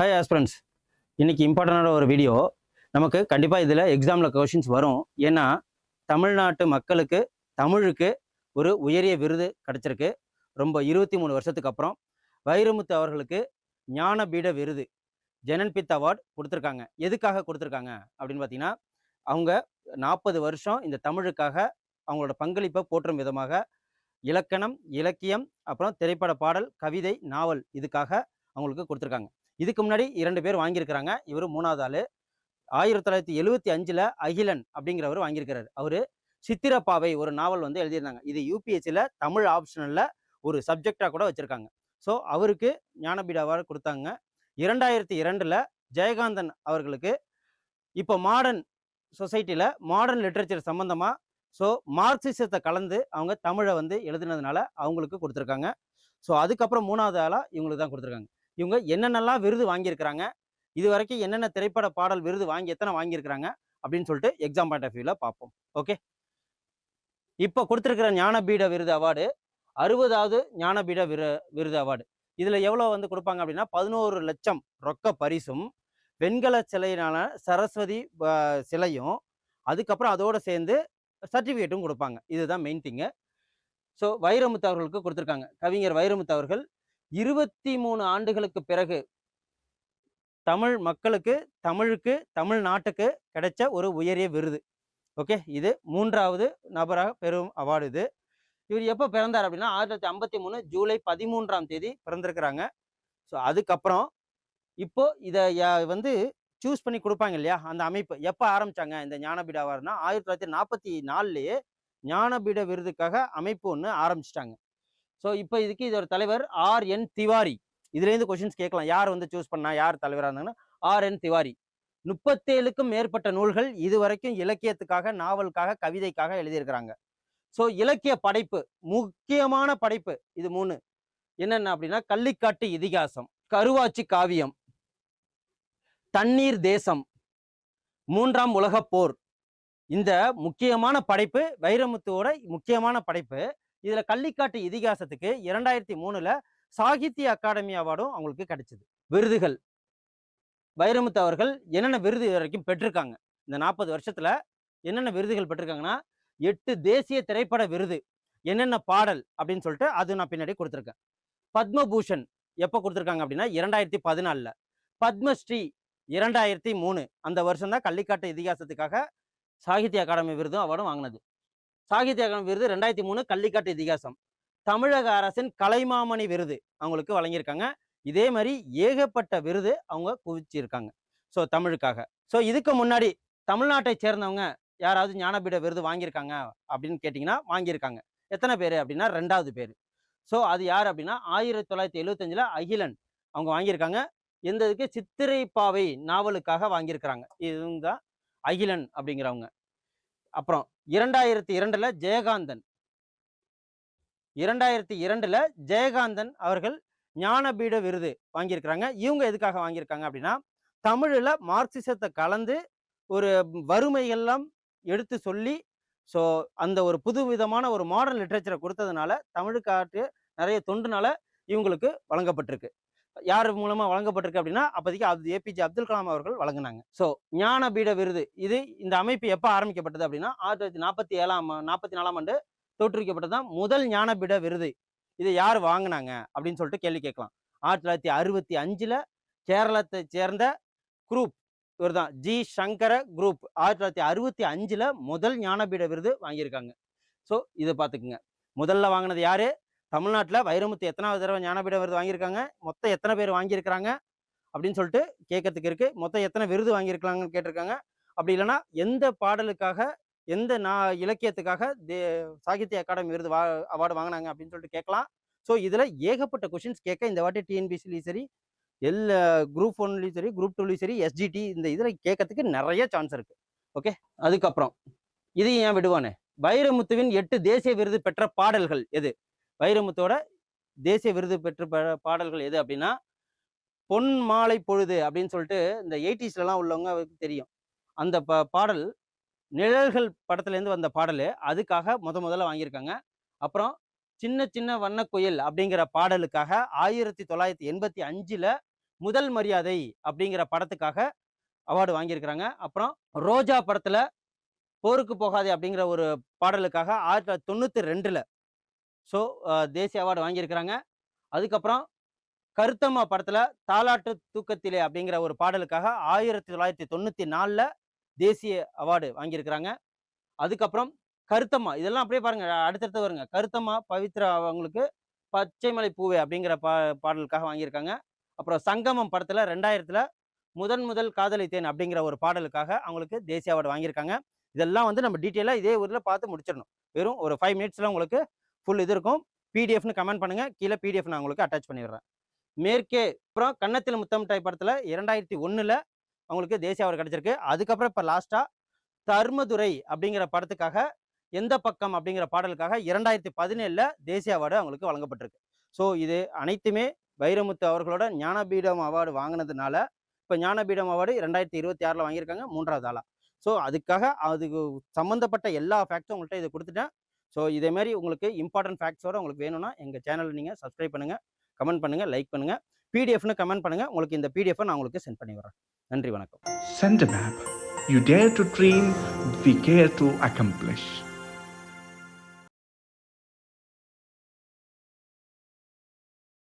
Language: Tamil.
ஹாய் ஆஸ்பிரண்ட்ஸ், இன்னைக்கு இம்பார்ட்டண்டான ஒரு வீடியோ. நமக்கு கண்டிப்பாக இதில் எக்ஸாமில் கொஷின்ஸ் வரும். ஏன்னா தமிழ்நாட்டு மக்களுக்கு தமிழுக்கு ஒரு உயரிய விருது கிடச்சிருக்கு. ரொம்ப 23 வருஷத்துக்கு அப்புறம் வைரமுத்து அவர்களுக்கு ஞானபீட விருது, ஜெனன்பித் அவார்டு கொடுத்துருக்காங்க. எதுக்காக கொடுத்துருக்காங்க அப்படின்னு பார்த்தீங்கன்னா, அவங்க 40 வருஷம் இந்த தமிழுக்காக அவங்களோட பங்களிப்பை போற்றும் விதமாக இலக்கணம், இலக்கியம், அப்புறம் திரைப்பட பாடல், கவிதை, நாவல் இதுக்காக அவங்களுக்கு கொடுத்துருக்காங்க. இதுக்கு முன்னாடி 2 பேர் வாங்கியிருக்கிறாங்க. இவர் 3வது ஆளு. 1975 அகிலன் அப்படிங்கிறவர் வாங்கியிருக்கிறாரு. அவரு சித்திரப்பாவை ஒரு நாவல் வந்து எழுதியிருந்தாங்க. இது யூபிஎஸ்சியில் தமிழ் ஆப்ஷனலில் ஒரு சப்ஜெக்டாக கூட வச்சுருக்காங்க. ஸோ அவருக்கு ஞானபீட அவார்டு கொடுத்தாங்க. 2002 ஜெயகாந்தன் அவர்களுக்கு இப்போ மாடர்ன் சொசைட்டியில் மாடர்ன் லிட்ரேச்சர் சம்மந்தமாக ஸோ மார்க்சிசத்தை கலந்து அவங்க தமிழை வந்து எழுதுனதுனால அவங்களுக்கு கொடுத்துருக்காங்க. ஸோ அதுக்கப்புறம் 3வது ஆளாக இவங்களுக்கு தான் கொடுத்துருக்காங்க. இவங்க என்னென்னலாம் விருது வாங்கியிருக்கிறாங்க, இது வரைக்கும் என்னென்ன திரைப்பட பாடல் விருது எத்தனை வாங்கியிருக்கிறாங்க அப்படின்னு சொல்லிட்டு எக்ஸாம் பாயிண்ட் ஆஃப் வியூவில் பார்ப்போம். ஓகே, இப்போ கொடுத்துருக்கிற ஞானபீட விருது அவார்டு 60வது ஞானபீட விருது அவார்டு. இதில் எவ்வளோ வந்து கொடுப்பாங்க அப்படின்னா 11 லட்சம் ரொக்க பரிசும், வெண்கல சிலையினால சரஸ்வதி சிலையும், அதுக்கப்புறம் அதோடு சேர்ந்து சர்டிஃபிகேட்டும் கொடுப்பாங்க. இதுதான் மெயின் திங்கு. ஸோ வைரமுத்து அவர்களுக்கு கொடுத்துருக்காங்க. கவிஞர் வைரமுத்து அவர்கள் 23 ஆண்டுகளுக்கு பிறகு தமிழ் மக்களுக்கு, தமிழுக்கு, தமிழ்நாட்டுக்கு கிடைச்ச ஒரு உயரிய விருது. ஓகே, இது 3வது நபராக பெறும் அவார்டு. இது இவர் எப்போ பிறந்தார் அப்படின்னா 1953 ஜூலை 13ஆம் தேதி பிறந்திருக்கிறாங்க. ஸோ அதுக்கப்புறம் இப்போ இதை வந்து சூஸ் பண்ணி கொடுப்பாங்க இல்லையா, அந்த அமைப்பு எப்போ ஆரம்பிச்சாங்க இந்த ஞானபீட அவார்டுனா 1944 ஞானபீட விருதுக்காக அமைப்பு ஒன்று ஆரம்பிச்சிட்டாங்க. ஸோ இப்போ இதுக்கு இதோட தலைவர் RN திவாரி. இதுலேருந்து கொஸ்டின்ஸ் கேட்கலாம், யார் வந்து சூஸ் பண்ணா, யார் தலைவராக இருந்தாங்கன்னா RN திவாரி. 37க்கும் மேற்பட்ட நூல்கள் இதுவரைக்கும் இலக்கியத்துக்காக, நாவலுக்காக, கவிதைக்காக எழுதியிருக்கிறாங்க. ஸோ இலக்கிய படைப்பு, முக்கியமான படைப்பு இது 3 என்னென்ன அப்படின்னா கள்ளிக்காட்டு இதிகாசம், கருவாச்சி காவியம், தண்ணீர் தேசம், 3ஆம் உலகப் போர். இந்த முக்கியமான படைப்பு வைரமுத்துவோட முக்கியமான படைப்பு. இதுல கள்ளிக்காட்டு இதிகாசத்துக்கு 2003 சாகித்ய அகாடமி அவார்டும் அவங்களுக்கு கிடைச்சது. விருதுகள், வைரமுத்து அவர்கள் என்னென்ன விருது வரைக்கும் பெற்றிருக்காங்க, இந்த 40 வருஷத்துல என்னென்ன விருதுகள் பெற்றிருக்காங்கன்னா 8 தேசிய திரைப்பட விருது, என்னென்ன பாடல் அப்படின்னு சொல்லிட்டு அது நான் பின்னாடி கொடுத்துருக்கேன். பத்மபூஷன் எப்போ கொடுத்துருக்காங்க அப்படின்னா 2014. பத்மஸ்ரீ 2003, அந்த வருஷம் தான் கள்ளிக்காட்டு இதிகாசத்துக்காக சாகித்ய அகாடமி விருதும் அவார்டும் வாங்கினது. சாகித்ய அகாடமி விருது 2003 கள்ளிக்காட்டு இதிகாசம். தமிழக அரசின் கலைமாமணி விருது அவங்களுக்கு வழங்கியிருக்காங்க. இதே மாதிரி ஏகப்பட்ட விருது அவங்க குவிச்சிருக்காங்க ஸோ தமிழுக்காக. ஸோ இதுக்கு முன்னாடி தமிழ்நாட்டை சேர்ந்தவங்க யாராவது ஞானபீட விருது வாங்கியிருக்காங்க அப்படின்னு கேட்டிங்கன்னா வாங்கியிருக்காங்க. எத்தனை பேர் அப்படின்னா 2வது பேர். ஸோ அது யார் அப்படின்னா 1975 அகிலன் அவங்க வாங்கியிருக்காங்க. எந்த இதுக்கு சித்திரைப்பாவை நாவலுக்காக வாங்கியிருக்கிறாங்க. இதுவும் தான் அகிலன் அப்படிங்கிறவங்க. அப்புறம் 2002 ஜெயகாந்தன், 2002 ஜெயகாந்தன் அவர்கள் ஞானபீட விருது வாங்கியிருக்கிறாங்க. இவங்க எதுக்காக வாங்கியிருக்காங்க அப்படின்னா தமிழில் மார்க்சிசத்தை கலந்து ஒரு வறுமைகள்லாம் எடுத்து சொல்லி ஸோ அந்த ஒரு புது விதமான ஒரு மாடர்ன் லிட்ரேச்சரை கொடுத்ததுனால தமிழுக்காட்டு நிறைய தொண்டுனால இவங்களுக்கு வழங்கப்பட்டிருக்கு. யார் மூலமா வழங்கப்பட்டிருக்கு அப்படின்னா அப்போதைக்கு APJ அப்துல் கலாம் அவர்கள் வழங்கினாங்க. ஸோ ஞானபீட விருது இது இந்த அமைப்பு எப்போ ஆரம்பிக்கப்பட்டது அப்படின்னா 1944 ஆண்டு தோற்றுவிக்கப்பட்டதுதான் முதல் ஞானபீட விருது. இதை யார் வாங்கினாங்க அப்படின்னு சொல்லிட்டு கேள்வி கேட்கலாம். 1965 கேரளத்தை சேர்ந்த குரூப், இவர் தான் ஜி சங்கர குரூப் 1965 முதல் ஞானபீட விருது வாங்கியிருக்காங்க. ஸோ இதை பார்த்துக்குங்க. முதல்ல வாங்கினது யாரு, தமிழ்நாட்டில் வைரமுத்து எத்தனாவது தடவை ஞானபீட விருது வாங்கியிருக்காங்க, மொத்தம் எத்தனை பேர் வாங்கியிருக்கிறாங்க அப்படின்னு சொல்லிட்டு கேட்கறதுக்கு இருக்கு. மொத்தம் எத்தனை விருது வாங்கியிருக்காங்கன்னு கேட்டிருக்காங்க. அப்படி இல்லைன்னா எந்த பாடலுக்காக, எந்த இலக்கியத்துக்காக சாகித்ய அகாடமி விருது அவார்டு வாங்கினாங்க அப்படின்னு சொல்லிட்டு கேட்கலாம். ஸோ இதில் ஏகப்பட்ட கொஷின்ஸ் கேட்க இந்த வாட்டி TNPSCலையும் சரி, எல்லா குரூப் 1லையும் சரி, குரூப் 2லையும் சரி, SGT இந்த இதில் கேட்கறதுக்கு நிறைய சான்ஸ் இருக்கு. ஓகே, அதுக்கப்புறம் இதையும் ஏன் விடுவானே, வைரமுத்துவின் 8 தேசிய விருது பெற்ற பாடல்கள் எது, வைரமுத்தோட தேசிய விருது பெற்ற பாடல்கள் எது அப்படின்னா பொன் மாலை பொழுது அப்படின்னு சொல்லிட்டு இந்த 80ஸ்லாம் உள்ளவங்க தெரியும். அந்த பாடல் நிழல்கள் படத்துலேருந்து வந்த பாடல், அதுக்காக முதல்ல வாங்கியிருக்காங்க. அப்புறம் சின்ன சின்ன வண்ணக்குயில் அப்படிங்கிற பாடலுக்காக 1985 முதல் மரியாதை அப்படிங்கிற படத்துக்காக அவார்டு வாங்கியிருக்கிறாங்க. அப்புறம் ரோஜா படத்துல போருக்கு போகாதே அப்படிங்கிற ஒரு பாடலுக்காக 1992ல ஸோ தேசிய அவார்டு வாங்கியிருக்கிறாங்க. அதுக்கப்புறம் கருத்தம்மா படத்துல தாலாட்டு தூக்கத்திலே அப்படிங்கிற ஒரு பாடலுக்காக 1994ல தேசிய அவார்டு வாங்கியிருக்கிறாங்க. அதுக்கப்புறம் கருத்தம்மா இதெல்லாம் அப்படியே பாருங்க அடுத்தடுத்து வருங்க. கருத்தம்மா பவித்ரா அவங்களுக்கு பச்சை மலை பூவே அப்படிங்கிற பாடலுக்காக வாங்கியிருக்காங்க. அப்புறம் சங்கமம் படத்துல 2000ல முதல் காதலித்தேன் அப்படிங்கிற ஒரு பாடலுக்காக அவங்களுக்கு தேசிய அவார்டு வாங்கியிருக்காங்க. இதெல்லாம் வந்து நம்ம டீட்டெயிலா இதே ஊர்ல பார்த்து முடிச்சிடணும். வெறும் ஒரு 5 மினிட்ஸ்ல உங்களுக்கு ஃபுல் இது இருக்கும். பிடிஎஃப்னு கமெண்ட் பண்ணுங்க. கீழே பிடிஎஃப் நான் உங்களுக்கு அட்டாச் பண்ணிடுறேன். மேற்கே அப்புறம் கன்னத்தில் முத்தமிட்டாய் படத்துல 2001ல அவங்களுக்கு தேசிய அவார்டு கிடைச்சிருக்கு. அதுக்கப்புறம் இப்ப லாஸ்டா தர்மதுரை அப்படிங்கிற படத்துக்காக எந்த பக்கம் அப்படிங்கிற பாடலுக்காக 2017ல தேசிய அவார்டு அவங்களுக்கு வழங்கப்பட்டிருக்கு. ஸோ இது அனைத்துமே வைரமுத்து அவர்களோட ஞானபீடம் அவார்டு வாங்கினதுனால இப்போ ஞானபீடம் அவார்டு 2026ல வாங்கியிருக்காங்க 3வது ஆளா. ஸோ அதுக்காக அதுக்கு சம்மந்தப்பட்ட எல்லா ஃபேக்ட்ஸும் உங்கள்கிட்ட இதை கொடுத்துட்டேன். ஸோ இதே மாதிரி உங்களுக்கு இம்பார்ட்டன்ட் ஃபேக்ட்ஸோட உங்களுக்கு வேணும்னா எங்கள் சேனலை நீங்கள் சப்ஸ்கிரைப் பண்ணுங்கள், கமெண்ட் பண்ணுங்கள், லைக் பண்ணுங்கள், பிடிஎஃப்னு கமெண்ட் பண்ணுங்கள். உங்களுக்கு இந்த பிடிஎஃப் நான் உங்களுக்கு சென்ட் பண்ணி வரேன். நன்றி, வணக்கம். Send a map. You dare to dream, we care to accomplish.